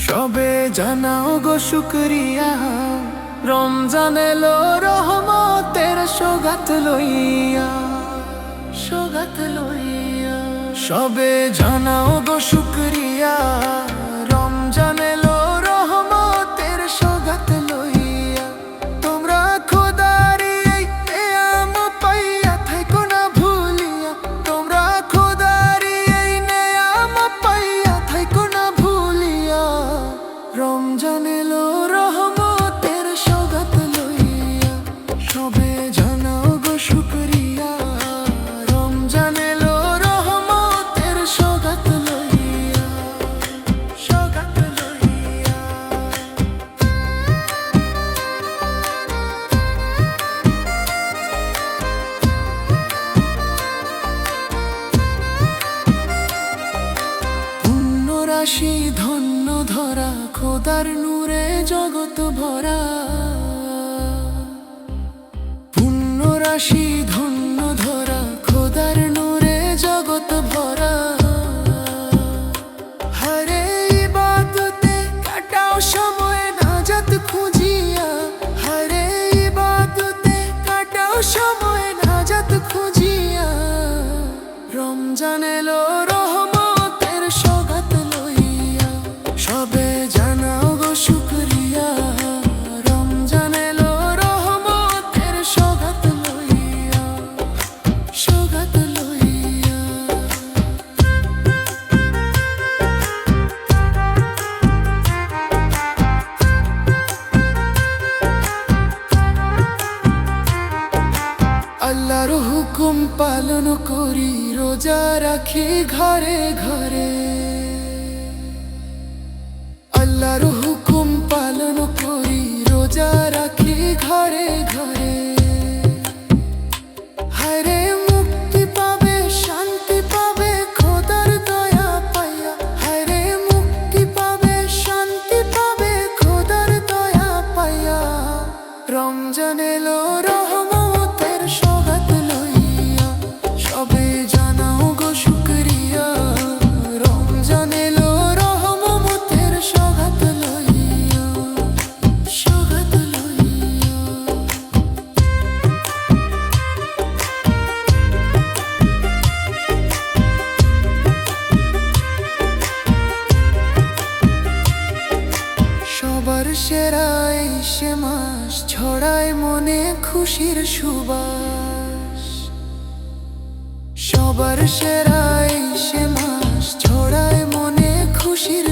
সবে জানাও গো শুকরিয়া, রমজান এলো রহমতের সৌগাত লইয়া, সৌগাত লইয়া। সবে জানাও গো শুকরিয়া, রমজান এলো রহমতের সৌগাত লইয়া। তোমরা খোদারি এই নেয়াম পাইয়া থাইকো না ভুলিয়া, তোমরা খোদারি এই নেয়াম পাইয়া থাইকো না ভুলিয়া। রমজান এলো রহমতের সৌগাত লইয়া, সবে জানাও গো শুকরিয়া, রমজান এলো রহমতের সৌগাত লইয়া, সৌগাত লইয়া। পুণ্য রাশি ধন্য ধরা, খোদার নূরে জগৎ ভরা। পুণ্য রাশি ধন্য ধরা, খোদার নূরে জগৎ ভরা। হরে ইবাদতে কাটাও সময় নাজাত খুঁজিয়া, হরে ইবাদতে কাটাও সময় নাজাত খুঁজিয়া। রমজান এলো রহমতের সৌগাত লইয়া, সবে জানাও গো শুকরিয়া, রমজান এলো রহমতের সৌগাত লইয়া, সৌগাত লইয়া। আল্লাহর হুকুম পালন করি, রোজা রাখি ঘরে ঘরে। আল্লাহর হুকুম পালন করি, রোজা রাখি ঘরে ঘরে। হায়রে মুক্তি পাবে, শান্তি পাবে খোদার দয়া পাইয়া, হায়রে মুক্তি পাবে, শান্তি পাবে খোদার দয়া পাইয়া। রমজান এলো রহমতের সৌগাত লইয়া, সবে জানাও গো শুকরিয়া, রমজান এলো রহমতের সৌগাত লইয়া, সৌগাত লইয়া। সবার সেরা এই সে মাস, ছড়ায় মনে খুশির সুবাস। সবার সেরা এই সে মাস, ছড়ায় মনে খুশির